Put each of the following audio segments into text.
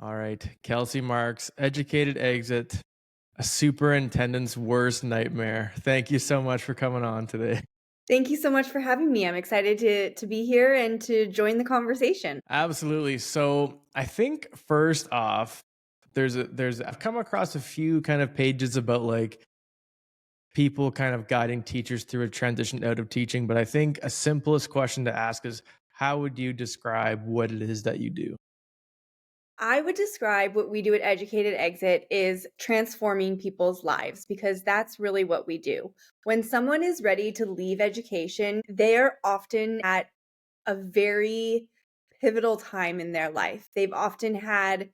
All right. Kelsie Marks, educated exit, a superintendent's worst nightmare. Thank you so much for coming on today. Thank you so much for having me. I'm excited to be here and to join the conversation. Absolutely. So I think first off, I've come across a few kind of pages about like people kind of guiding teachers through a transition out of teaching, but I think a simplest question to ask is how would you describe what it is that you do? I would describe what we do at Educated Exit is transforming people's lives because that's really what we do. When someone is ready to leave education, they are often at a very pivotal time in their life. They've often had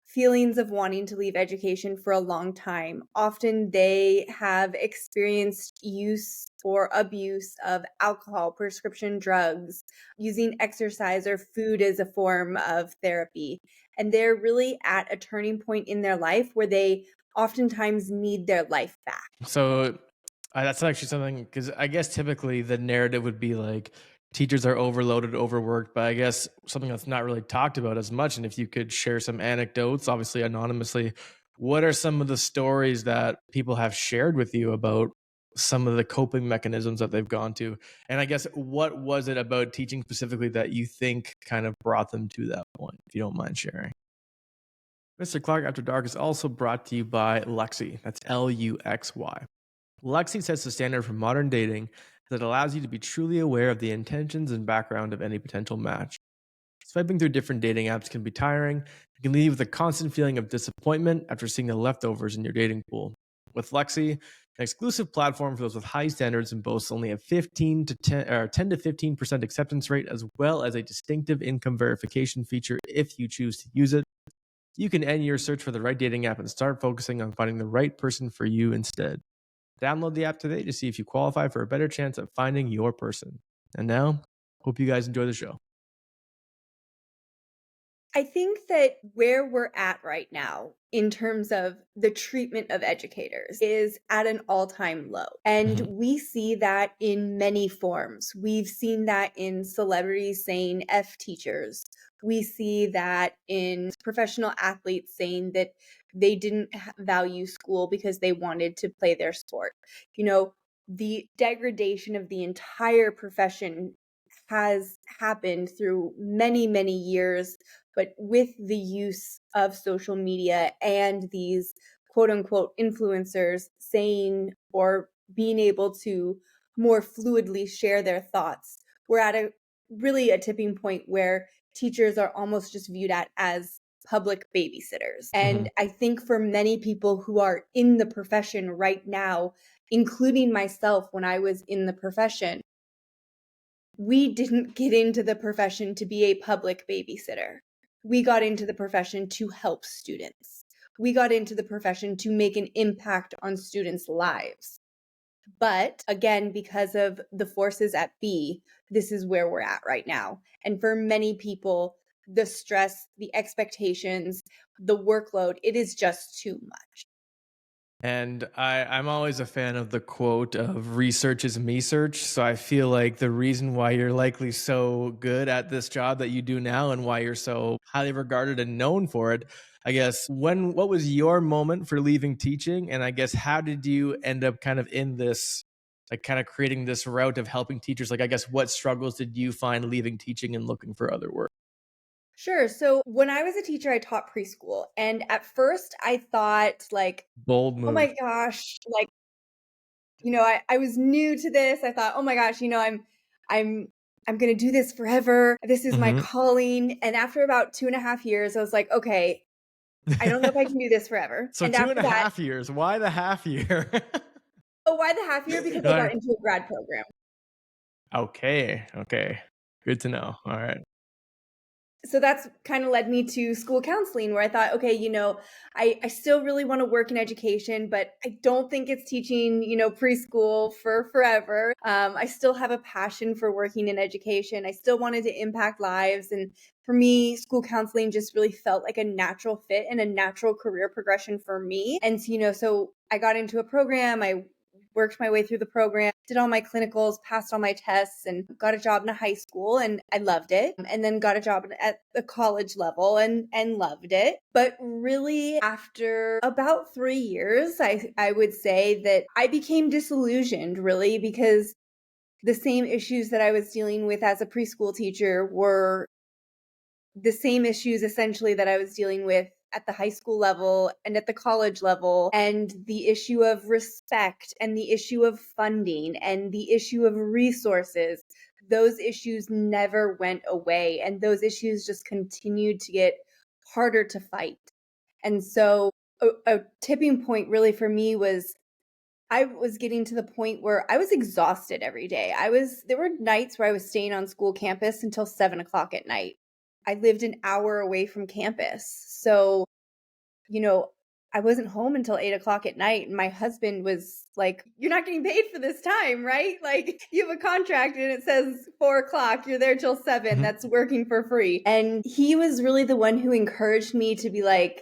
feelings of wanting to leave education for a long time. Often they have experienced use or abuse of alcohol, prescription drugs, using exercise or food as a form of therapy. And they're really at a turning point in their life where they oftentimes need their life back. So that's actually something because I guess typically the narrative would be like teachers are overloaded, overworked, but I guess something that's not really talked about as much. And if you could share some anecdotes, obviously anonymously, what are some of the stories that people have shared with you about some of the coping mechanisms that they've gone to? And I guess what was it about teaching specifically that you think kind of brought them to that point, if you don't mind sharing? Mr. Clark After Dark is also brought to you by Luxy. That's Luxy. Luxy sets the standard for modern dating that allows you to be truly aware of the intentions and background of any potential match. Swiping through different dating apps can be tiring. It can leave you with a constant feeling of disappointment after seeing the leftovers in your dating pool. With Luxy, an exclusive platform for those with high standards and boasts only a 15 to 10 or 10 to 15% acceptance rate, as well as a distinctive income verification feature if you choose to use it. You can end your search for the right dating app and start focusing on finding the right person for you instead. Download the app today to see if you qualify for a better chance at finding your person. And now, hope you guys enjoy the show. I think that where we're at right now in terms of the treatment of educators is at an all-time low. And Mhm. we see that in many forms. We've seen that in celebrities saying F teachers. We see that in professional athletes saying that they didn't value school because they wanted to play their sport. You know, the degradation of the entire profession has happened through many, many years, but with the use of social media and these quote unquote influencers saying or being able to more fluidly share their thoughts, we're at a tipping point where teachers are almost just viewed at as public babysitters. Mhm. And I think for many people who are in the profession right now, including myself when I was in the profession, we didn't get into the profession to be a public babysitter. We got into the profession to help students. We got into the profession to make an impact on students' lives. But again, because of the forces at B, this is where we're at right now. And for many people, the stress, the expectations, the workload, it is just too much. And I'm always a fan of the quote of research is me search. So I feel like the reason why you're likely so good at this job that you do now and why you're so highly regarded and known for it, I guess, what was your moment for leaving teaching? And I guess, how did you end up kind of in this, like kind of creating this route of helping teachers? Like, I guess, what struggles did you find leaving teaching and looking for other work? Sure. So when I was a teacher, I taught preschool. And at first I thought like, Bold oh move. my gosh, like, I was new to this. I thought, "Oh my gosh, I'm I'm gonna do this forever. This is my Hmm. calling." And after about 2.5 years, I was like, "Okay, I don't know if I can do this forever." So And two and after a that, half years. Why the half year? oh, why the half year? Because I got Like, into a grad program. okay, okay. Good to know. All right. So that's kind of led me to school counseling where I thought, okay, I still really want to work in education, but I don't think it's teaching, preschool for forever. I still have a passion for working in education. I still wanted to impact lives. And for me, school counseling just really felt like a natural fit and a natural career progression for me. And, so I got into a program. I worked my way through the program, did all my clinicals, passed all my tests, and got a job in a high school, and I loved it. And then got a job at the college level and loved it. But really, after about 3 years, I would say that I became disillusioned, really, because the same issues that I was dealing with as a preschool teacher were the same issues essentially that I was dealing with at the high school level and at the college level, and the issue of respect and the issue of funding and the issue of resources. Those issues never went away, and those issues just continued to get harder to fight. And so a tipping point really for me was I was getting to the point where I was exhausted every day. There were nights where I was staying on school campus until 7 o'clock at night. I lived an hour away from campus. So, you know, I wasn't home until 8 o'clock at night. And my husband was like, "You're not getting paid for this time, right? Like, you have a contract and it says 4 o'clock, you're there till 7. Mhm. That's working for free." And he was really the one who encouraged me to be like,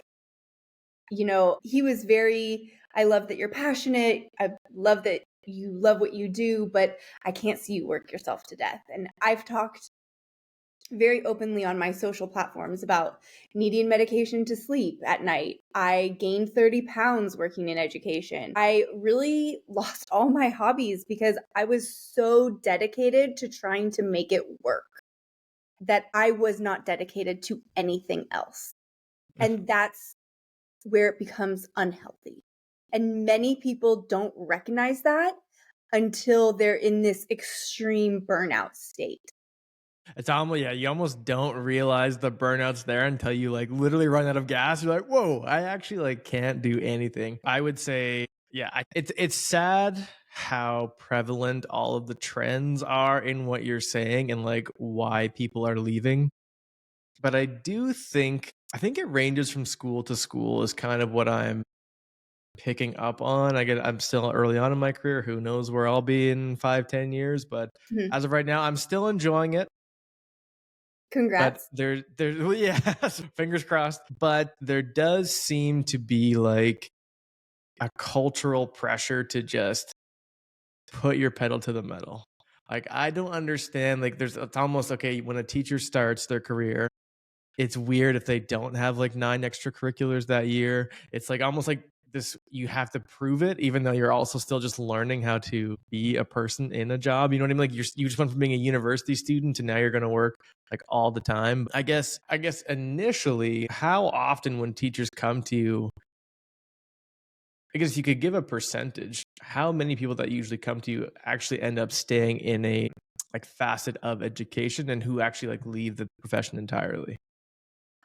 he was very, "I love that you're passionate. I love that you love what you do, but I can't see you work yourself to death." And I've talked very openly on my social platforms about needing medication to sleep at night. I gained 30 pounds working in education. I really lost all my hobbies because I was so dedicated to trying to make it work that I was not dedicated to anything else. And that's where it becomes unhealthy. And many people don't recognize that until they're in this extreme burnout state. It's almost yeah, you almost don't realize the burnout's there until you like literally run out of gas. You're like, whoa, I actually like can't do anything. I would say, yeah, it's sad how prevalent all of the trends are in what you're saying and like why people are leaving. But I think it ranges from school to school is kind of what I'm picking up on. I'm still early on in my career. Who knows where I'll be in 5, 10 years? But Mhm. as of right now, I'm still enjoying it. But Congrats. well, yeah, fingers crossed. But there does seem to be like a cultural pressure to just put your pedal to the metal. Like I don't understand. Like it's almost okay when a teacher starts their career. It's weird if they don't have like 9 extracurriculars that year. It's like almost like this you have to prove it even though you're also still just learning how to be a person in a job. You know what I mean? Like you just went from being a university student to now you're going to work like all the time. I guess initially how often when teachers come to you, I guess you could give a percentage, how many people that usually come to you actually end up staying in a like facet of education and who actually like leave the profession entirely?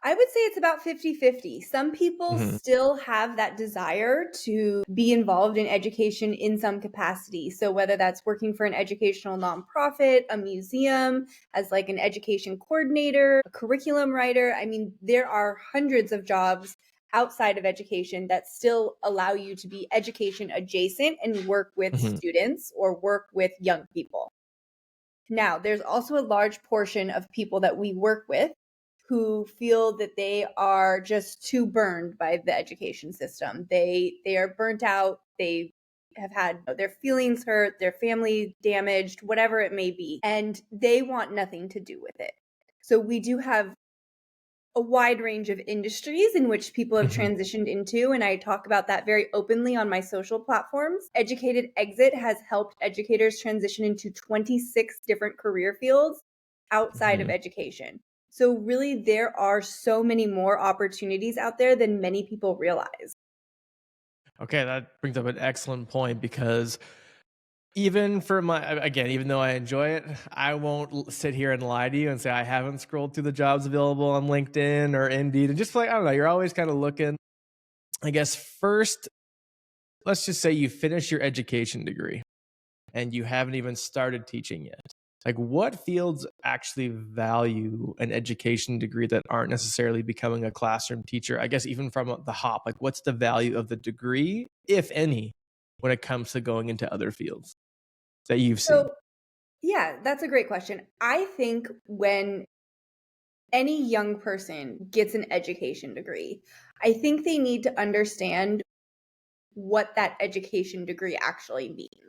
I would say it's about 50-50. Some people Mhm. still have that desire to be involved in education in some capacity. So whether that's working for an educational nonprofit, a museum, as like an education coordinator, a curriculum writer, I mean, there are hundreds of jobs outside of education that still allow you to be education adjacent and work with Mhm. students or work with young people. Now, there's also a large portion of people that we work with who feel that they are just too burned by the education system. They are burnt out. They have had their feelings hurt, their family damaged, whatever it may be, and they want nothing to do with it. So we do have a wide range of industries in which people have Mhm. transitioned into, and I talk about that very openly on my social platforms. Educated Exit has helped educators transition into 26 different career fields outside of Mhm. education. So really there are so many more opportunities out there than many people realize. Okay, that brings up an excellent point because even for my again, even though I enjoy it, I won't sit here and lie to you and say I haven't scrolled through the jobs available on LinkedIn or Indeed, and just like I don't know, you're always kind of looking. I guess first, let's just say you finish your education degree and you haven't even started teaching yet. Like, what fields actually value an education degree that aren't necessarily becoming a classroom teacher? I guess even from the hop, like, what's the value of the degree, if any, when it comes to going into other fields that you've seen? So, yeah, that's a great question. I think when any young person gets an education degree, I think they need to understand what that education degree actually means.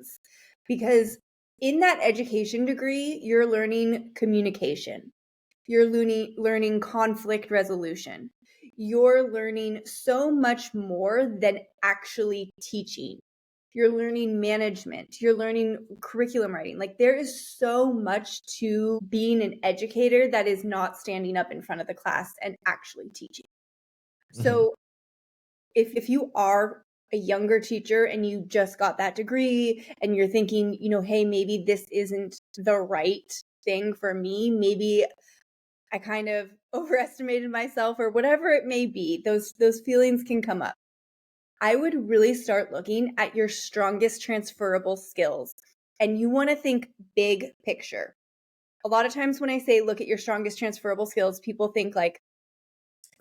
because in that education degree, you're learning communication. You're learning conflict resolution. You're learning so much more than actually teaching. You're learning management. You're learning curriculum writing. Like there is so much to being an educator that is not standing up in front of the class and actually teaching. Mhm. So if you are a younger teacher and you just got that degree and you're thinking, hey, maybe this isn't the right thing for me, maybe I kind of overestimated myself or whatever it may be, those feelings can come up. I would really start looking at your strongest transferable skills. And you want to think big picture. A lot of times when I say look at your strongest transferable skills, people think like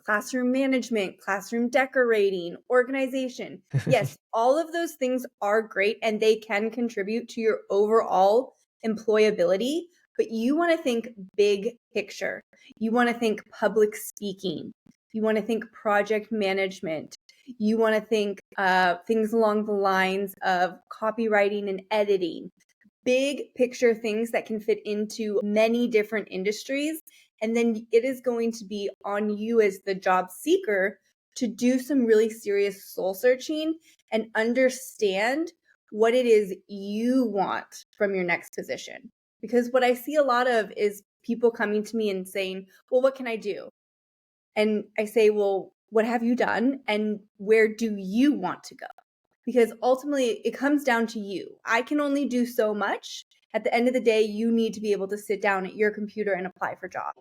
classroom management, classroom decorating, organization. Yes, all of those things are great and they can contribute to your overall employability, but you want to think big picture. You want to think public speaking. You want to think project management. You want to think things along the lines of copywriting and editing, big picture things that can fit into many different industries. And then it is going to be on you as the job seeker to do some really serious soul searching and understand what it is you want from your next position. Because what I see a lot of is people coming to me and saying, well, what can I do? And I say, well, what have you done? And where do you want to go? Because ultimately it comes down to you. I can only do so much. At the end of the day, you need to be able to sit down at your computer and apply for jobs.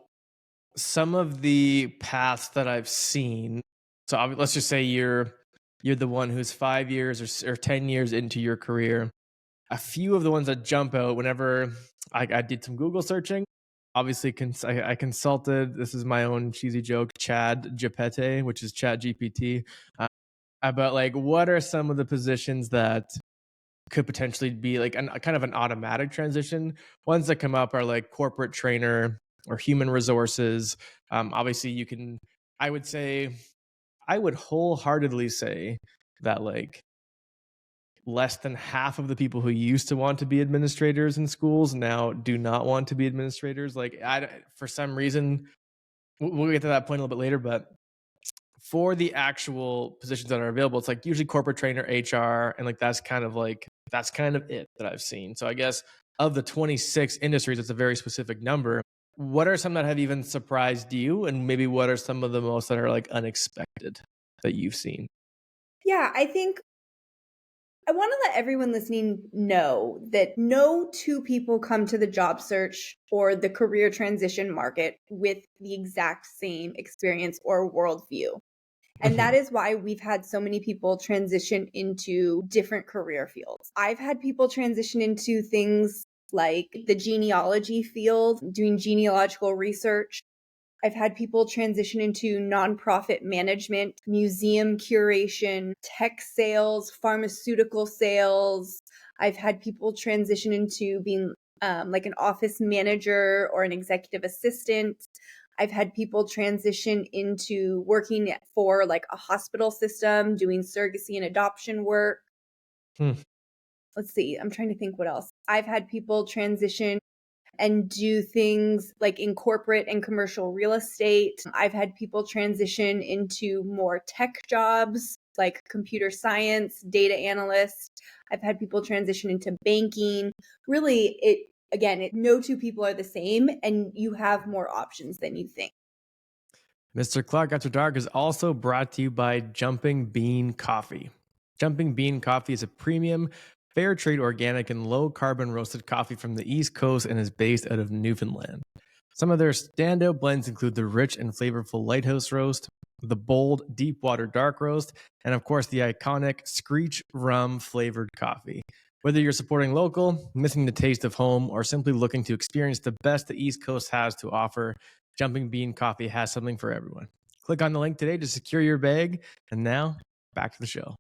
Some of the paths that I've seen, so let's just say you're the one who's 5 years or 10 years into your career. A few of the ones that jump out whenever I did some Google searching. Obviously, I consulted. This is my own cheesy joke, Chad Gepete, which is Chat GPT, about like what are some of the positions that could potentially be like a kind of an automatic transition. Ones that come up are like corporate trainer or human resources. Obviously, you can. I would say, I would wholeheartedly say that like less than half of the people who used to want to be administrators in schools now do not want to be administrators. Like, for some reason, we'll get to that point a little bit later, but for the actual positions that are available, it's like usually corporate trainer, HR, and like that's kind of it that I've seen. So I guess of the 26 industries, it's a very specific number. What are some that have even surprised you, and maybe what are some of the most that are like unexpected that you've seen? Yeah, I think I want to let everyone listening know that no two people come to the job search or the career transition market with the exact same experience or worldview. And that Mhm. is why we've had so many people transition into different career fields. I've had people transition into things like the genealogy field, doing genealogical research. I've had people transition into nonprofit management, museum curation, tech sales, pharmaceutical sales. I've had people transition into being like an office manager or an executive assistant. I've had people transition into working for like a hospital system, doing surrogacy and adoption work. Hmm. Let's see, I'm trying to think what else. I've had people transition and do things like in corporate and commercial real estate. I've had people transition into more tech jobs like computer science, data analyst. I've had people transition into banking. Really, no two people are the same, and you have more options than you think. Mr. Clark After Dark is also brought to you by Jumping Bean Coffee. Jumping Bean Coffee is a premium, fair trade organic and low carbon roasted coffee from the East Coast and is based out of Newfoundland. Some of their standout blends include the rich and flavorful Lighthouse Roast, the bold Deep Water Dark Roast, and of course the iconic Screech Rum flavored coffee. Whether you're supporting local, missing the taste of home, or simply looking to experience the best the East Coast has to offer, Jumping Bean Coffee has something for everyone. Click on the link today to secure your bag. And now, back to the show.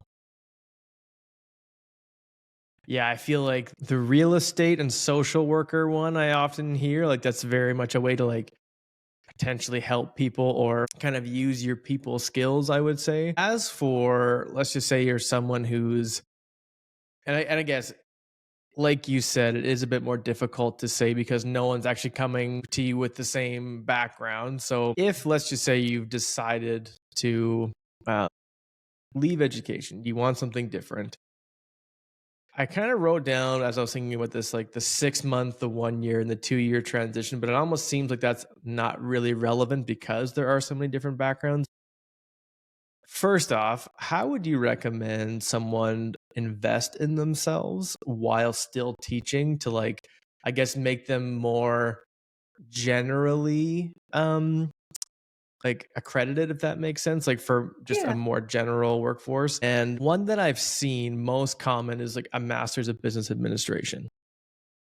Yeah, I feel like the real estate and social worker one I often hear, like that's very much a way to like potentially help people or kind of use your people skills, I would say. As for, let's just say you're someone who's, and I guess like you said, it is a bit more difficult to say because no one's actually coming to you with the same background. So, if let's just say you've decided to uh, leave education, you want something different. I kind of wrote down as I was thinking about this, like the 6 month, the 1 year, and the 2 year transition, but it almost seems like that's not really relevant because there are so many different backgrounds. First off, how would you recommend someone invest in themselves while still teaching to, like, I guess, make them more generally like accredited, if that makes sense, like for just a Yeah. more general workforce? And one that I've seen most common is like a master's of business administration.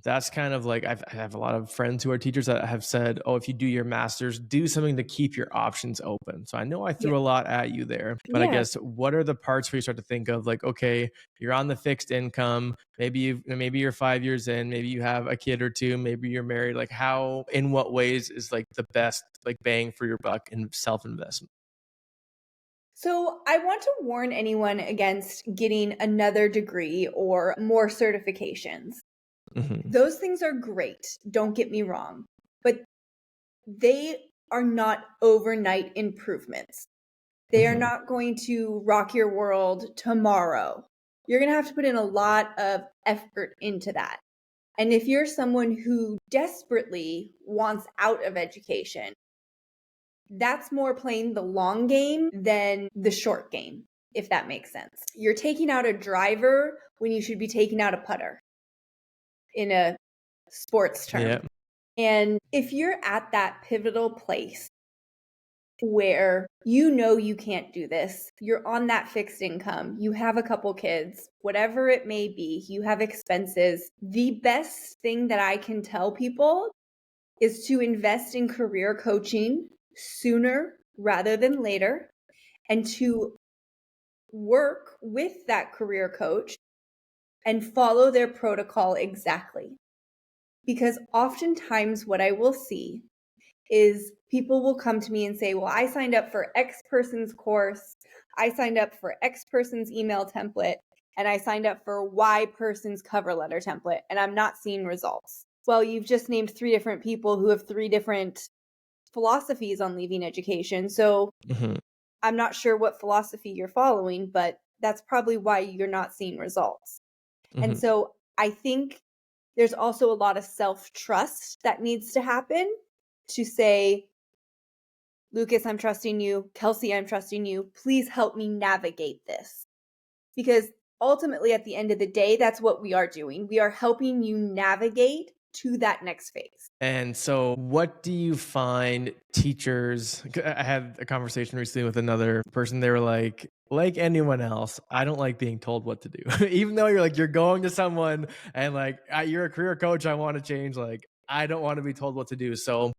That's kind of like I have a lot of friends who are teachers that have said, "Oh, if you do your master's, do something to keep your options open." So I know I Yeah. threw a lot at you there, but I Yeah. guess what are the parts where you start to think of like, okay, you're on the fixed income, maybe you're 5 years in, maybe you have a kid or two, maybe you're married. Like, how, in what ways is like the best like bang for your buck in self investment? So, I want to warn anyone against getting another degree or more certifications. Hmm. Those things are great, don't get me wrong, but they are not overnight improvements. They are Hmm. not going to rock your world tomorrow. You're going to have to put in a lot of effort into that. And if you're someone who desperately wants out of education, that's more playing the long game than the short game, if that makes sense. You're taking out a driver when you should be taking out a putter in a sports term. Yeah. And if you're at that pivotal place where you know you can't do this, you're on that fixed income, you have a couple kids, whatever it may be, you have expenses, the best thing that I can tell people is to invest in career coaching sooner rather than later and to work with that career coach and follow their protocol exactly. Because oftentimes, what I will see is people will come to me and say, well, I signed up for X person's course, I signed up for X person's email template, and I signed up for Y person's cover letter template, and I'm not seeing results. Well, you've just named three different people who have three different philosophies on leaving education. So Hmm. I'm not sure what philosophy you're following, but that's probably why you're not seeing results. And Hmm. so I think there's also a lot of self trust that needs to happen to say, Lucas, I'm trusting you. Kelsie, I'm trusting you. Please help me navigate this. Because ultimately, at the end of the day, that's what we are doing. We are helping you navigate to that next phase. And so, what do you find teachers? I had a conversation recently with another person. They were like anyone else, I don't like being told what to do. Even though you're going to someone and like, you're a career coach, I want to change. Like, I don't want to be told what to do. So,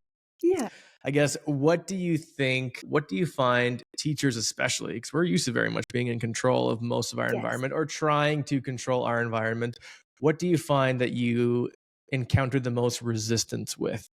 Yeah. I guess, what do you think? What do you find teachers, especially, because we're used to very much being in control of most of our Yes. environment or trying to control our environment? What do you find that you encountered the most resistance with?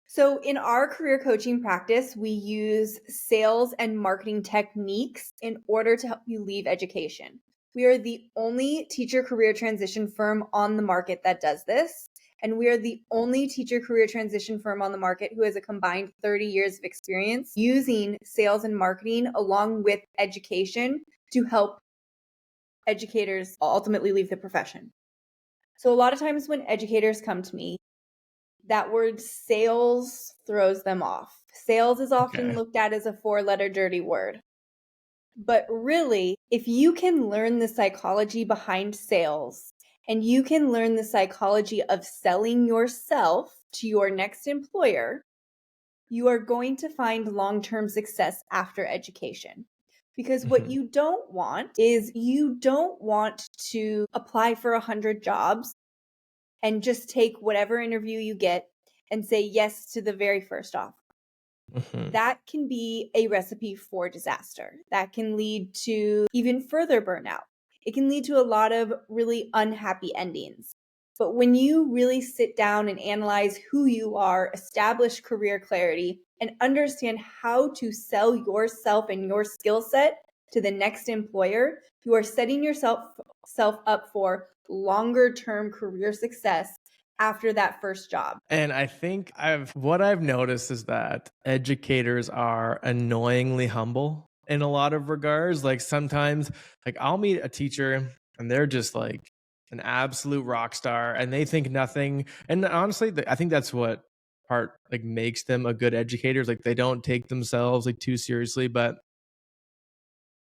So, in our career coaching practice, we use sales and marketing techniques in order to help you leave education. We are the only teacher career transition firm on the market that does this. And we are the only teacher career transition firm on the market who has a combined 30 years of experience using sales and marketing along with education to help educators ultimately leave the profession. So, a lot of times when educators come to me, that word sales throws them off. Sales is often Okay. looked at as a four-letter dirty word. But really, if you can learn the psychology behind sales and you can learn the psychology of selling yourself to your next employer, you are going to find long-term success after education. Because what Mhm. you don't want is you don't want to apply for 100 jobs and just take whatever interview you get and say yes to the very first offer. Mhm. That can be a recipe for disaster. That can lead to even further burnout. It can lead to a lot of really unhappy endings. But when you really sit down and analyze who you are, establish career clarity, and understand how to sell yourself and your skill set to the next employer, you are setting yourself up for longer term career success after that first job. And I think I've noticed is that educators are annoyingly humble in a lot of regards. Like sometimes, like I'll meet a teacher and they're just like an absolute rock star and they think nothing. And honestly, I think that's what part like makes them a good educator. Like they don't take themselves like too seriously. But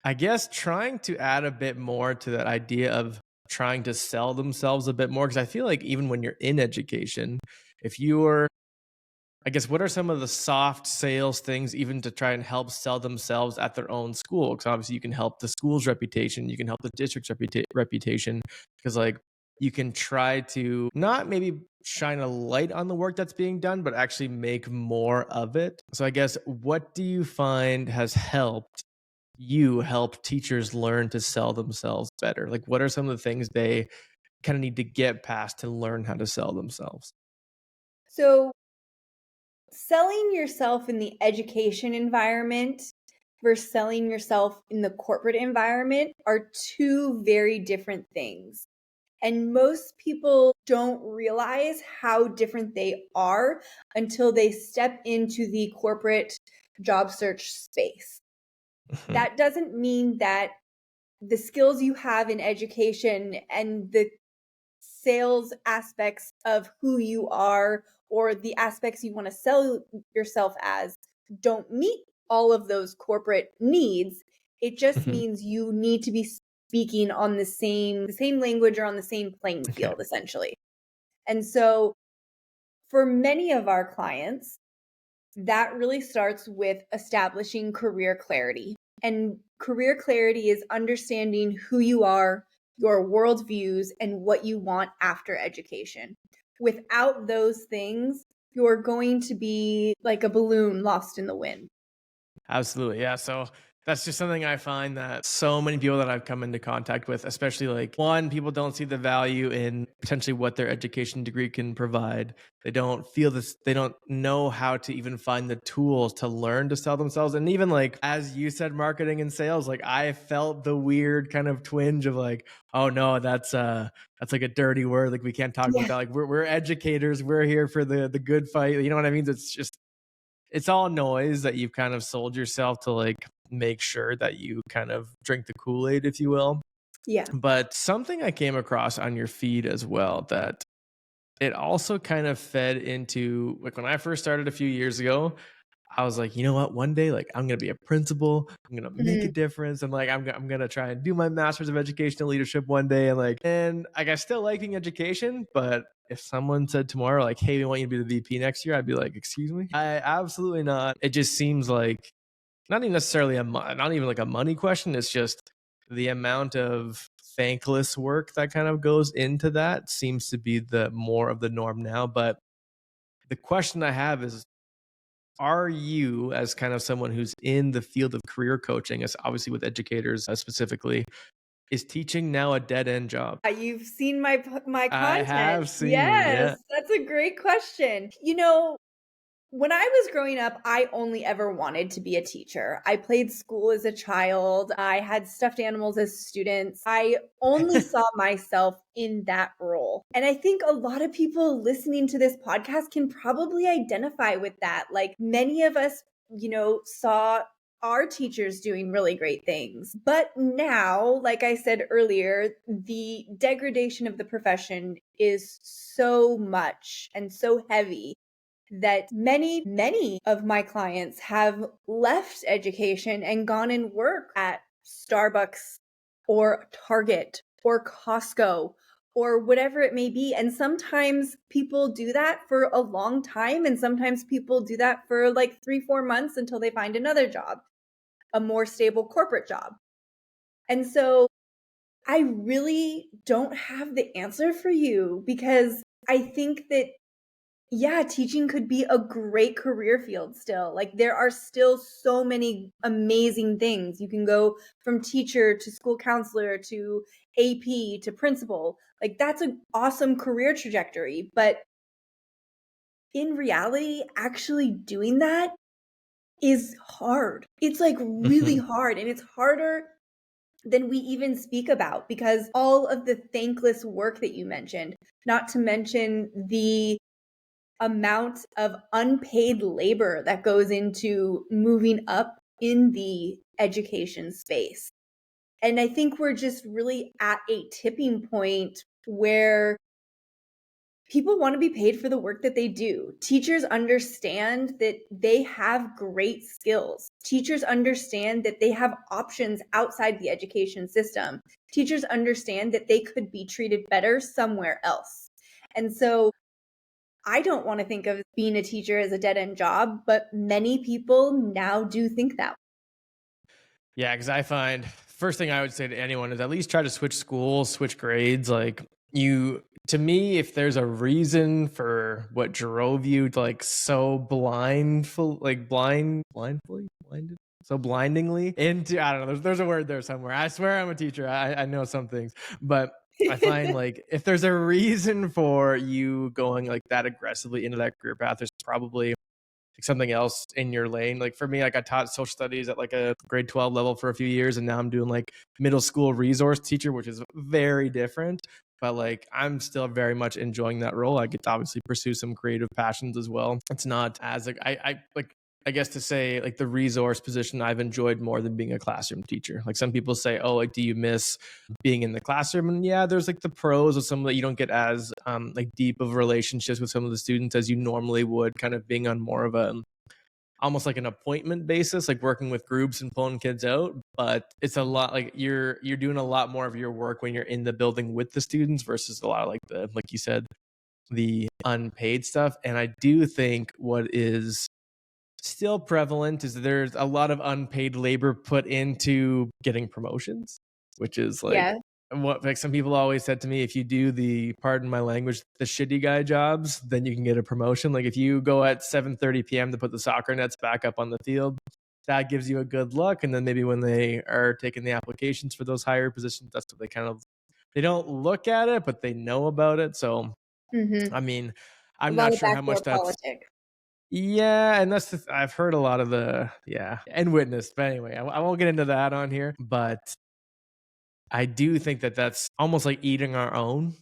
I guess trying to add a bit more to that idea of trying to sell themselves a bit more, because I feel like even when you're in education, if you're I guess what are some of the soft sales things even to try and help sell themselves at their own school? Because obviously you can help the school's reputation, you can help the district's reputation, because like you can try to not maybe shine a light on the work that's being done, but actually make more of it. So I guess what do you find has helped you help teachers learn to sell themselves better? Like what are some of the things they kind of need to get past to learn how to sell themselves? So, selling yourself in the education environment versus selling yourself in the corporate environment are two very different things. And most people don't realize how different they are until they step into the corporate job search space. Mhm. That doesn't mean that the skills you have in education and the sales aspects of who you are or the aspects you want to sell yourself as don't meet all of those corporate needs. It just Mhm. means you need to be speaking on the same language or on the same playing Okay. field essentially. And so for many of our clients, that really starts with establishing career clarity. And career clarity is understanding who you are, your worldviews, and what you want after education. Without those things, you're going to be like a balloon lost in the wind. Absolutely. Yeah. So that's just something I find that so many people that I've come into contact with, especially like one, people don't see the value in potentially what their education degree can provide. They don't feel this, they don't know how to even find the tools to learn to sell themselves. And even like, as you said, marketing and sales, like I felt the weird kind of twinge of like, oh no, that's like a dirty word. Like we can't talk about Yeah. that. Like we're educators. We're here for the good fight. You know what I mean? It's all noise that you've kind of sold yourself to like make sure that you kind of drink the Kool-Aid, if you will. Yeah. But something I came across on your feed as well that it also kind of fed into like when I first started a few years ago, I was like, you know what? One day, like, I'm gonna be a principal. I'm gonna make a Mhm. difference, and like, I'm gonna try and do my master's of educational leadership one day. And I still liking education, but if someone said tomorrow, like, hey, we want you to be the VP next year, I'd be like, excuse me, I absolutely not. It just seems like not even necessarily not even like a money question. It's just the amount of thankless work that kind of goes into that seems to be the more of the norm now. But the question I have is are you as kind of someone who's in the field of career coaching as obviously with educators specifically is teaching now a dead end job? You've seen my I content. have seen, Yes, yeah. that's a great question. When I was growing up, I only ever wanted to be a teacher. I played school as a child. I had stuffed animals as students. I only saw myself in that role. And I think a lot of people listening to this podcast can probably identify with that. Like many of us, saw our teachers doing really great things. But now, like I said earlier, the degradation of the profession is so much and so heavy that many of my clients have left education and gone and work at Starbucks or Target or Costco or whatever it may be. And sometimes people do that for a long time. And sometimes people do that for like 3, 4 months until they find another job, a more stable corporate job. And so I really don't have the answer for you because I think that yeah, teaching could be a great career field still. Like there are still so many amazing things. You can go from teacher to school counselor to AP to principal. Like that's an awesome career trajectory. But in reality, actually doing that is hard. It's like really Mhm. hard, and it's harder than we even speak about because all of the thankless work that you mentioned, not to mention the amount of unpaid labor that goes into moving up in the education space. And I think we're just really at a tipping point where people want to be paid for the work that they do. Teachers understand that they have great skills. Teachers understand that they have options outside the education system. Teachers understand that they could be treated better somewhere else. And so I don't want to think of being a teacher as a dead end job, but many people now do think that. Yeah, because I find first thing I would say to anyone is at least try to switch schools, switch grades. Like you, to me, if there's a reason for what drove you to like so blindful, like blindly, blinded, so blindingly into, I don't know. There's a word there somewhere. I swear I'm a teacher. I know some things, but I find like if there's a reason for you going like that aggressively into that career path, there's probably like something else in your lane. Like for me, like I taught social studies at like a grade 12 level for a few years, and now I'm doing like middle school resource teacher, which is very different. But like I'm still very much enjoying that role. I get to obviously pursue some creative passions as well. It's not as like I like I guess to say like the resource position I've enjoyed more than being a classroom teacher. Like some people say, oh, like do you miss being in the classroom? And yeah, there's like the pros of some that you don't get as like deep of relationships with some of the students as you normally would, kind of being on more of a almost like an appointment basis, like working with groups and pulling kids out. But it's a lot like you're doing a lot more of your work when you're in the building with the students versus a lot of like the like you said, the unpaid stuff. And I do think what is still prevalent is there's a lot of unpaid labor put into getting promotions, which is like Yeah. what like some people always said to me, if you do the pardon my language, the shitty guy jobs, then you can get a promotion. Like if you go at 7:30 p.m. to put the soccer nets back up on the field, that gives you a good look. And then maybe when they are taking the applications for those higher positions, that's what they kind of they don't look at it, but they know about it. So Mhm. I mean, A I'm lot not of sure how backdoor much that's politics. yeah, and that's I've heard a lot of the yeah, and witnessed. But anyway, I won't get into that on here. But I do think that that's almost like eating our own.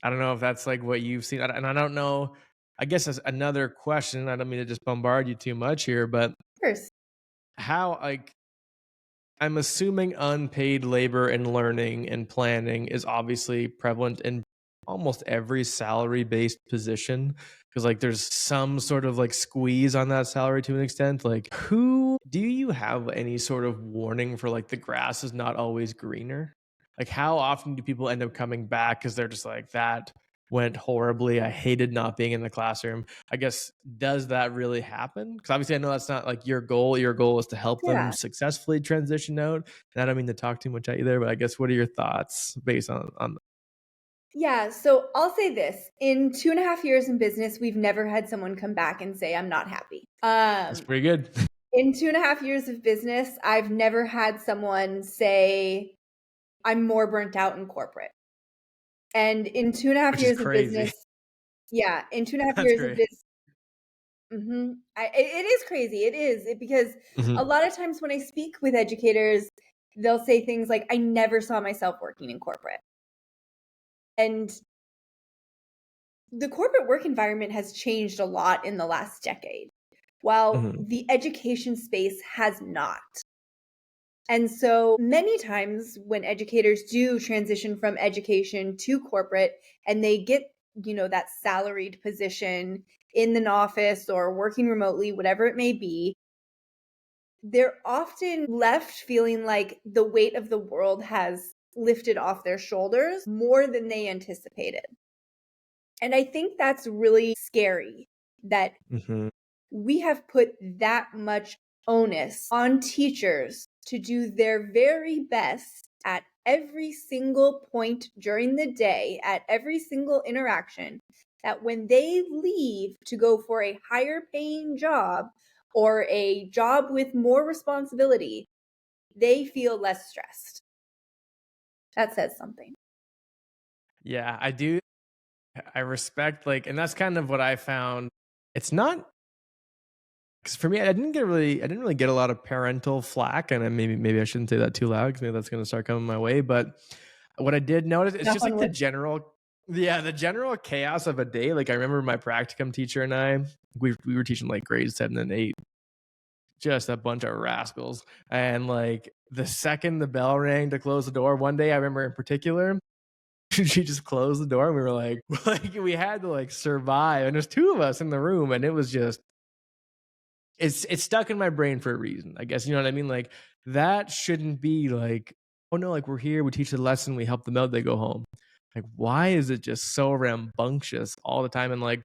I don't know if that's like what you've seen, and I don't know. I guess as another question. I don't mean to just bombard you too much here, but Of course. how like I'm assuming unpaid labor and learning and planning is obviously prevalent in almost every salary based position because like there's some sort of like squeeze on that salary to an extent. Like who do you have any sort of warning for like the grass is not always greener? Like how often do people end up coming back because they're just like that went horribly. I hated not being in the classroom. I guess does that really happen? Because obviously I know that's not like your goal. Your goal is to help them Yeah. successfully transition out. And I don't mean to talk too much at you there, but I guess what are your thoughts based on Yeah, so I'll say this. In 2.5 years in business, we've never had someone come back and say, I'm not happy. that's pretty good. In 2.5 years of business, I've never had someone say, I'm more burnt out in corporate. And in two and a half Which is years of crazy. business, yeah, in 2.5 That's years of great. business, it is crazy. It is because a Mhm. lot of times when I speak with educators, they'll say things like, I never saw myself working in corporate. And the corporate work environment has changed a lot in the last decade, while Mhm. the education space has not. And so many times when educators do transition from education to corporate and they get, that salaried position in an office or working remotely, whatever it may be, they're often left feeling like the weight of the world has lifted off their shoulders more than they anticipated. And I think that's really scary that Mhm. we have put that much onus on teachers to do their very best at every single point during the day, at every single interaction, that when they leave to go for a higher paying job or a job with more responsibility, they feel less stressed. That says something. Yeah, I do. I respect like and that's kind of what I found. It's not because for me, I didn't really get a lot of parental flack, and maybe I shouldn't say that too loud because maybe that's going to start coming my way. But what I did notice, it's Knock just on like the wood. general, yeah, the general chaos of a day. Like I remember my practicum teacher and I, we were teaching like grades 7 and 8, just a bunch of rascals. And like the second the bell rang to close the door, one day I remember in particular, she just closed the door and we were like, like we had to like survive. And there's two of us in the room, and it was just it's stuck in my brain for a reason, I guess. You know what I mean? Like that shouldn't be like, oh no, like we're here, we teach the lesson, we help them out, they go home. Like, why is it just so rambunctious all the time? And like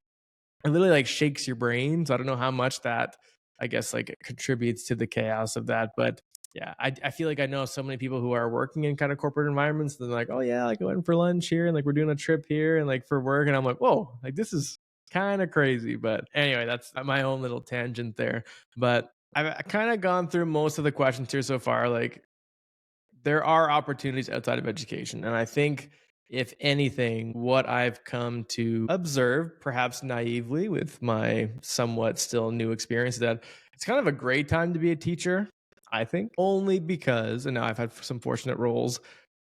it literally like shakes your brain. So I don't know how much that, I guess, like it contributes to the chaos of that. But yeah, I feel like I know so many people who are working in kind of corporate environments. They're like, oh yeah, like I went for lunch here and like we're doing a trip here and like for work. And I'm like, whoa, like this is kind of crazy. But anyway, that's my own little tangent there. But I've kind of gone through most of the questions here so far. Like there are opportunities outside of education. And I think, if anything, what I've come to observe, perhaps naively with my somewhat still new experience, is that it's kind of a great time to be a teacher, I think, only because, and now I've had some fortunate roles,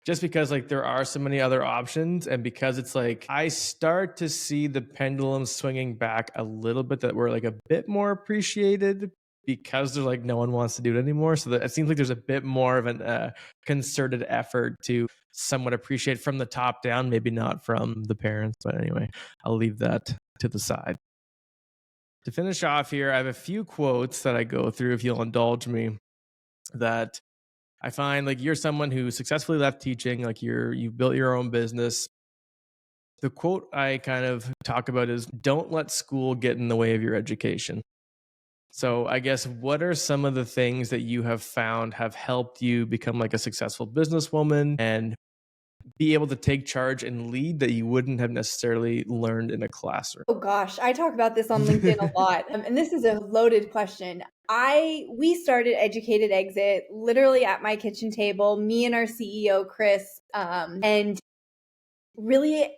just because like there are so many other options, and because it's like I start to see the pendulum swinging back a little bit, that we're like a bit more appreciated because there's like no one wants to do it anymore. So that it seems like there's a bit more of an concerted effort to somewhat appreciate from the top down, maybe not from the parents. But anyway, I'll leave that to the side. To finish off here, I have a few quotes that I go through, if you'll indulge me, that I find like you're someone who successfully left teaching, like you built your own business. The quote I kind of talk about is, don't let school get in the way of your education. So I guess, what are some of the things that you have found have helped you become like a successful businesswoman and be able to take charge and lead that you wouldn't have necessarily learned in a classroom? Oh gosh, I talk about this on LinkedIn a lot. And this is a loaded question. We started Educated Exit literally at my kitchen table, me and our CEO Chris, and really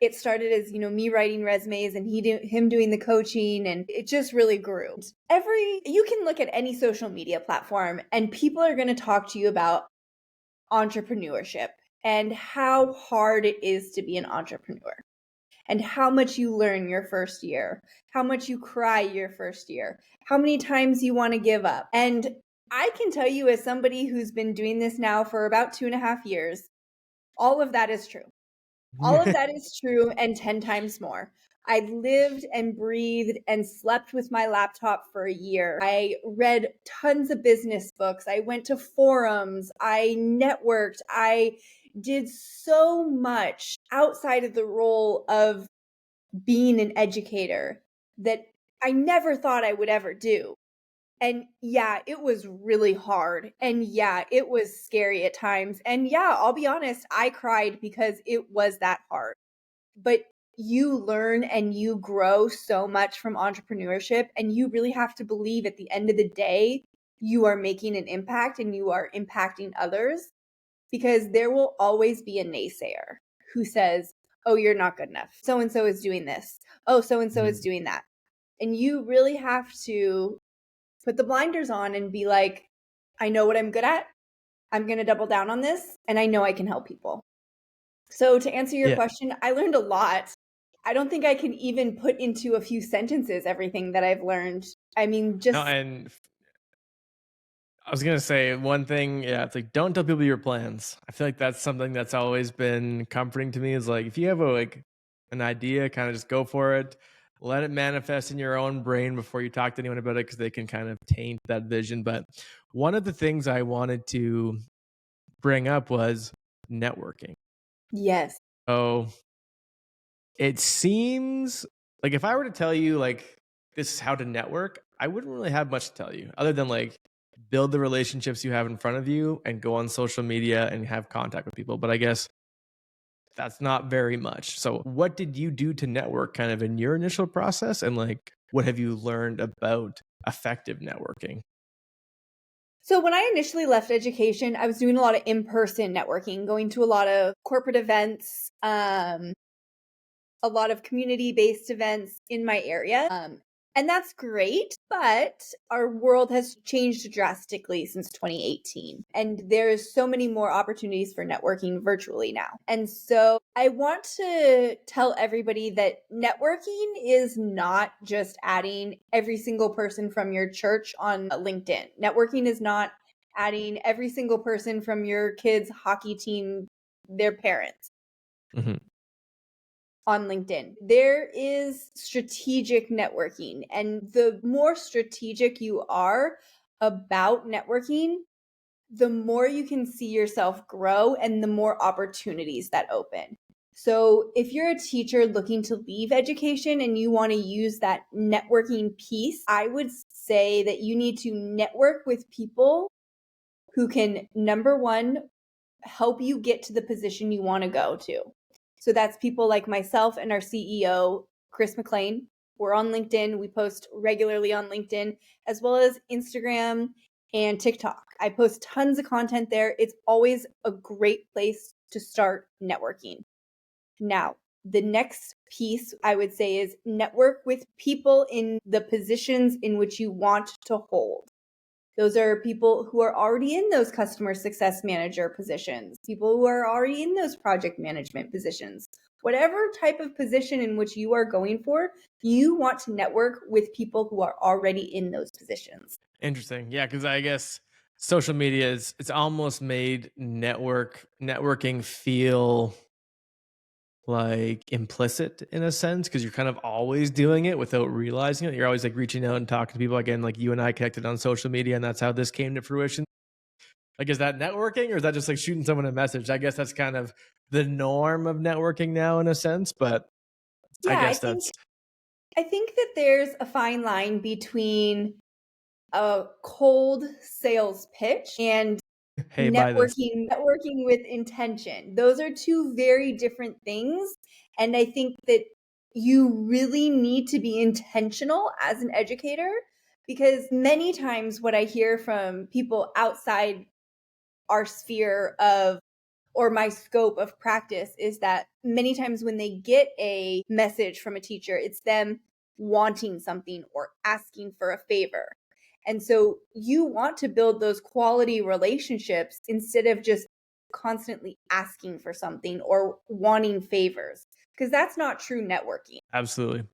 it started as, me writing resumes and him doing the coaching, and it just really grew. You can look at any social media platform and people are going to talk to you about entrepreneurship and how hard it is to be an entrepreneur, and how much you learn your first year, how much you cry your first year, how many times you want to give up. And I can tell you, as somebody who's been doing this now for about 2.5 years, all of that is true. All of that is true, and 10 times more. I lived and breathed and slept with my laptop for a year. I read tons of business books. I went to forums. I networked. I did so much outside of the role of being an educator that I never thought I would ever do. And yeah, it was really hard. And yeah, it was scary at times. And yeah, I'll be honest, I cried because it was that hard. But you learn and you grow so much from entrepreneurship. And you really have to believe at the end of the day, you are making an impact and you are impacting others, because there will always be a naysayer who says, oh, you're not good enough. So and so is doing this. Oh, so and so is doing that. And you really have to put the blinders on and be like, I know what I'm good at. I'm going to double down on this, and I know I can help people. So to answer your Yeah. question, I learned a lot. I don't think I can even put into a few sentences everything that I've learned. I mean, No, just and I was gonna say one thing. Yeah, it's like, don't tell people your plans. I feel like that's something that's always been comforting to me. Is like, if you have an idea, kind of just go for it. Let it manifest in your own brain before you talk to anyone about it, because they can kind of taint that vision. But one of the things I wanted to bring up was networking. yes. So it seems like, if I were to tell you like this is how to network, I wouldn't really have much to tell you other than like build the relationships you have in front of you and go on social media and have contact with people. But I guess that's not very much. So what did you do to network kind of in your initial process, and like what have you learned about effective networking? So when I initially left education, I was doing a lot of in-person networking, going to a lot of corporate events, a lot of community-based events in my area. And that's great, but our world has changed drastically since 2018. And there's so many more opportunities for networking virtually now. And so I want to tell everybody that networking is not just adding every single person from your church on LinkedIn. Networking is not adding every single person from your kids' hockey team, their parents Mhm. on LinkedIn. There is strategic networking, and the more strategic you are about networking, the more you can see yourself grow and the more opportunities that open. So, if you're a teacher looking to leave education and you want to use that networking piece, I would say that you need to network with people who can, number one, help you get to the position you want to go to. So that's people like myself and our CEO, Chris McLean. We're on LinkedIn. We post regularly on LinkedIn, as well as Instagram and TikTok. I post tons of content there. It's always a great place to start networking. Now, the next piece I would say is network with people in the positions in which you want to hold. Those are people who are already in those customer success manager positions, people who are already in those project management positions. Whatever type of position in which you are going for, you want to network with people who are already in those positions. Interesting. Yeah, because I guess social media is it's almost made networking feel like implicit in a sense because you're kind of always doing it without realizing it. You're always like reaching out and talking to people again, like you and I connected on social media, and that's how this came to fruition. Like, is that networking or is that just like shooting someone a message? I guess that's kind of the norm of networking now in a sense, but I Yeah, I guess think that's I think that there's a fine line between a cold sales pitch and hey, buy this. networking with intention. Those are two very different things, and I think that you really need to be intentional as an educator, because many times what I hear from people outside our sphere of or my scope of practice is that many times when they get a message from a teacher, it's them wanting something or asking for a favor. And so you want to build those quality relationships instead of just constantly asking for something or wanting favors, because that's not true networking. Absolutely.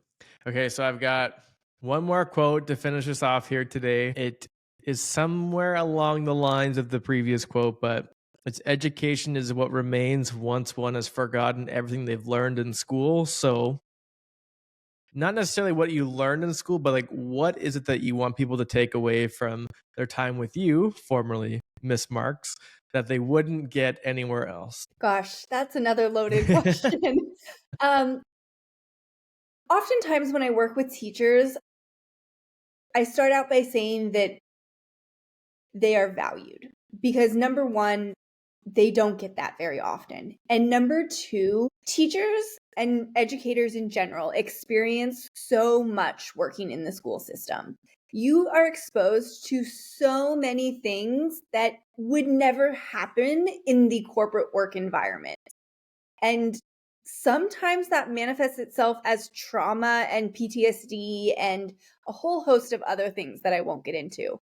Okay, so I've got one more quote to finish us off here today. It is somewhere along the lines of the previous quote, but it's education is what remains once one has forgotten everything they've learned in school. So, not necessarily what you learned in school, but like what is it that you want people to take away from their time with you, formerly Miss Marks, that they wouldn't get anywhere else? Gosh, that's another loaded question. um, Oftentimes when I work with teachers, I start out by saying that they are valued because number one, they don't get that very often. And number two, teachers and educators in general experience so much working in the school system. You are exposed to so many things that would never happen in the corporate work environment. And sometimes that manifests itself as trauma and PTSD and a whole host of other things that I won't get into.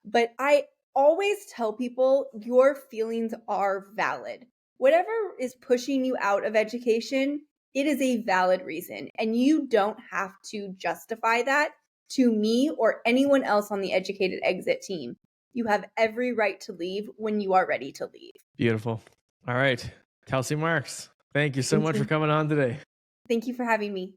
But I always tell people your feelings are valid. Whatever is pushing you out of education, it is a valid reason. And you don't have to justify that to me or anyone else on the Educated Exit team. You have every right to leave when you are ready to leave. Beautiful. All right. Kelsie Marks, thank you so Thank much for you. coming on today. Thank you for having me.